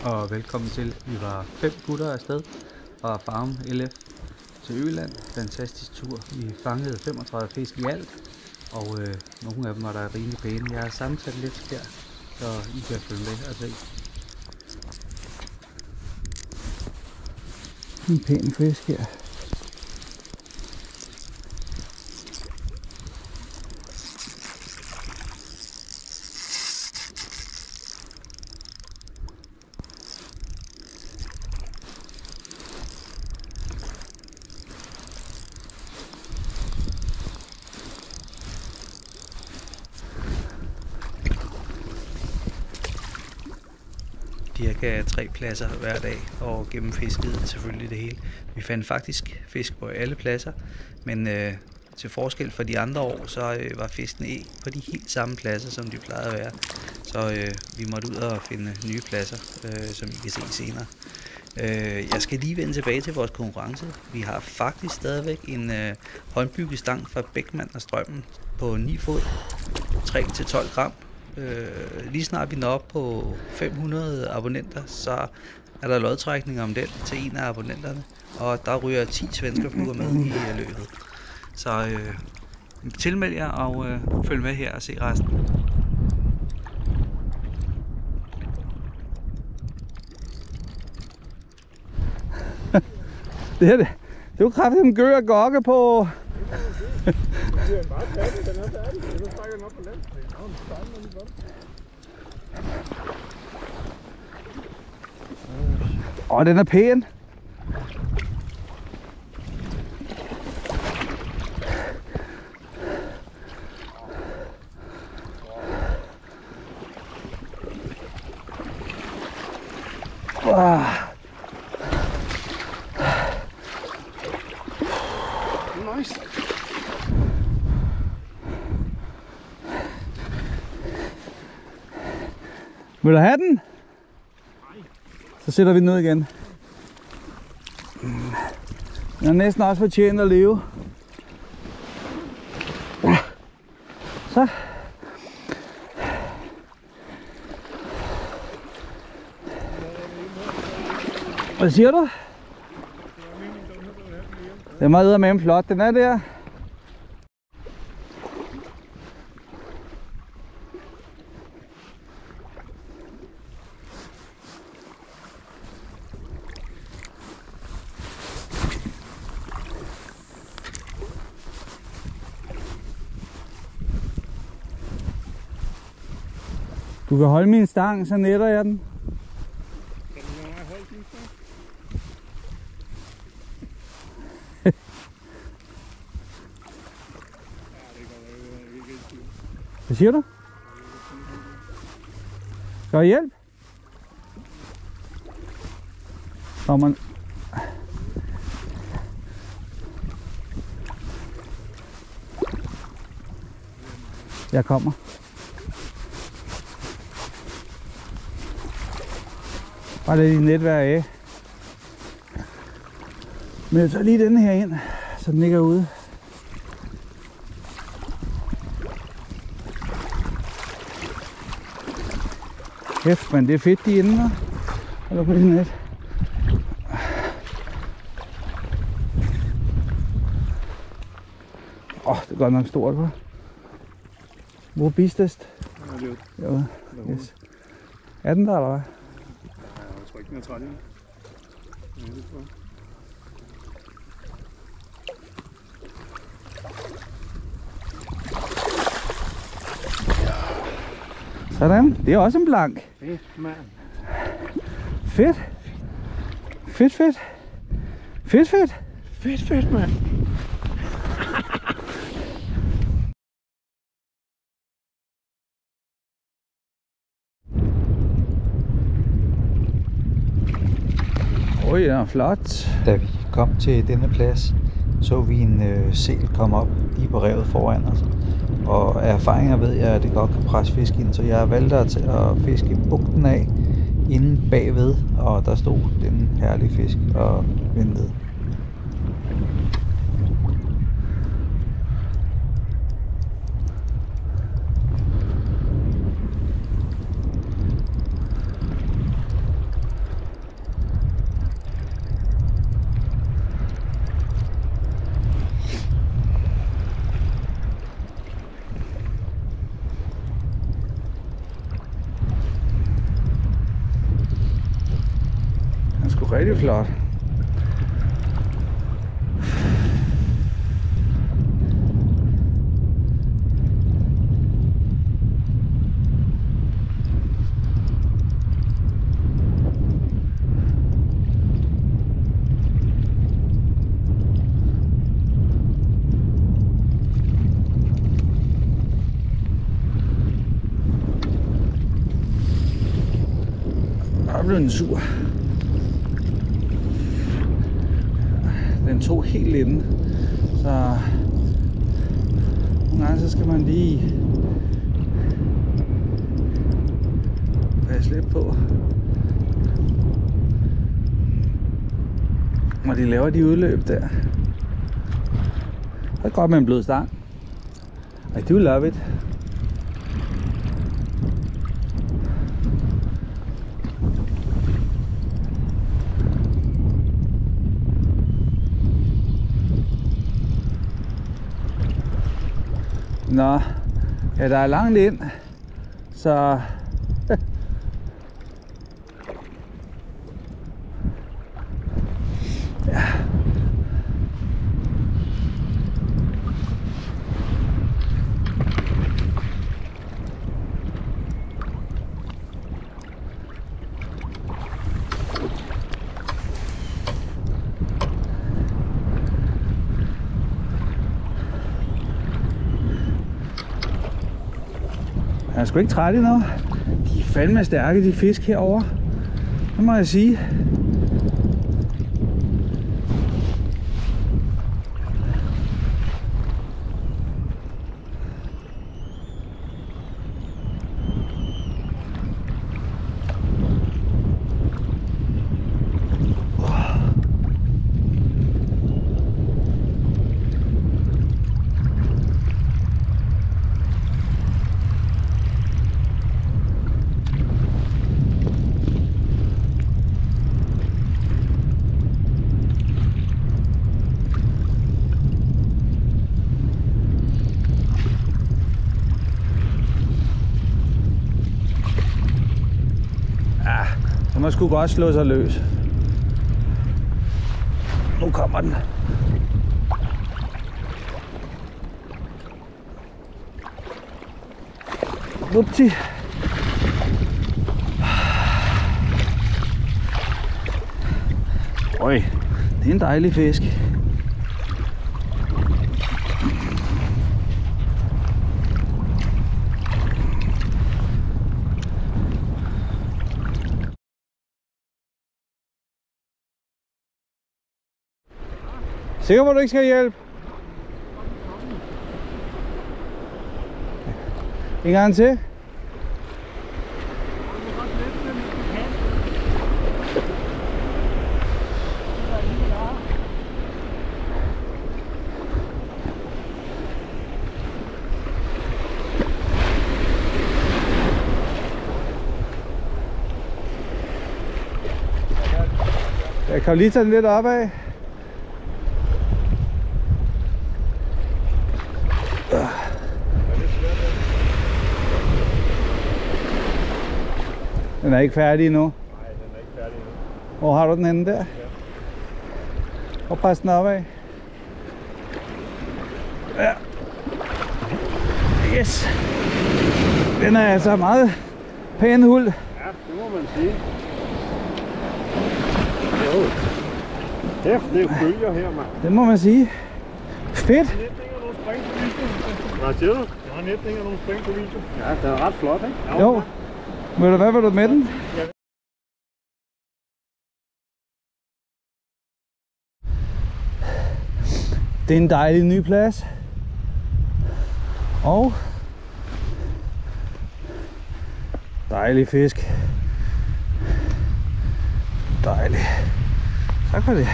og velkommen til. Vi var 5 gutter afsted fra Farum LF til Øland. Fantastisk tur. Vi fangede 35 fisk i alt, og nogle af dem var der rimelig pæne. Jeg har sammensat lidt her, så I kan følge med og se. En pæn fisk her. Cirka 3 pladser hver dag og gennemfiskede selvfølgelig det hele. Vi fandt faktisk fisk på alle pladser, men til forskel fra de andre år, så var fiskene ikke på de helt samme pladser, som de plejede at være. Så vi måtte ud og finde nye pladser, som I kan se senere. Jeg skal lige vende tilbage til vores konkurrence. Vi har faktisk stadigvæk en håndbygget stang fra Beckmann og Strømmen på 9 fod, 3-12 gram. Lige snart vi når op på 500 abonnenter, så er der lodtrækning om den til en af abonnenterne, og der ryger 10 svenskerfluer med i løbet. Så tilmeld jer og følg med her og se resten. Det er jo kraftigt en gør at gokke på. Den er pæn. Nice. Vil du have den? Nej. Så sætter vi den ned igen. Den er næsten også fortjent at leve. Så. Hvad siger du? Den var eddermame flot, den er der. Du kan holde min stang, så netter jeg den. Kan du lade mig holde din stang? Hvad siger du? Skal jeg hjælp? Kommer. Jeg kommer. Bare lidt i netværk af. Men jeg tager lige denne her ind, så den ikke er ude. Kæft, men det er fedt, de er inde her. Eller på det net. Det er godt nok stort, hva'? Hvor bistest? Ja, yes. Er den der, eller hvad? Jeg tror ikke, den er træt endnu. Sådan, det er også en blank. Fedt, mand. Fedt. Fedt, fedt. Fedt, fedt. Fedt, fedt, mand. Ja, flot. Da vi kom til denne plads, så vi en sæl komme op lige på revet foran os. Og af erfaringer ved jeg, at det godt kan presse fisk ind, så jeg valgte at fiske bugten af inde bagved, og der stod den herlige fisk og ventede. rigtig flot. Der blev den sur. Den tog helt inde, så nogle gange så skal man lige passe lidt på. Og de laver de udløb der. Det er godt med en blød stang. I do love it. Nå, ja, der er langt ind, så ja. Jeg er sgu ikke træt endnu. De er fandme stærke, de fisk herovre. Det må jeg sige. Den må sgu godt slå sig løs. Nu kommer den. Upti. Øj, det er en dejlig fisk. Sikker på, at du ikke skal hjælpe? En gang til. Jeg kan lige tage den lidt opad. Den er ikke færdig endnu. Nej, den er ikke færdig endnu. Hvor har du den henne der? Ja. Og pres den opad. Ja. Yes. Den er altså meget pæn huld. Ja, det må man sige. Jo. Kæft, det er bølger her, mand. Det må man sige. Fedt. Netning og nogle spring på video. Hvad siger du? Jeg har netning og nogle spring på video. Ja, den er ret flot, ikke? Ja, Jo. Ved du hvad, vil du med den? Ja. Det er en dejlig ny plads. Og dejlig fisk. Dejlig. Tak for det.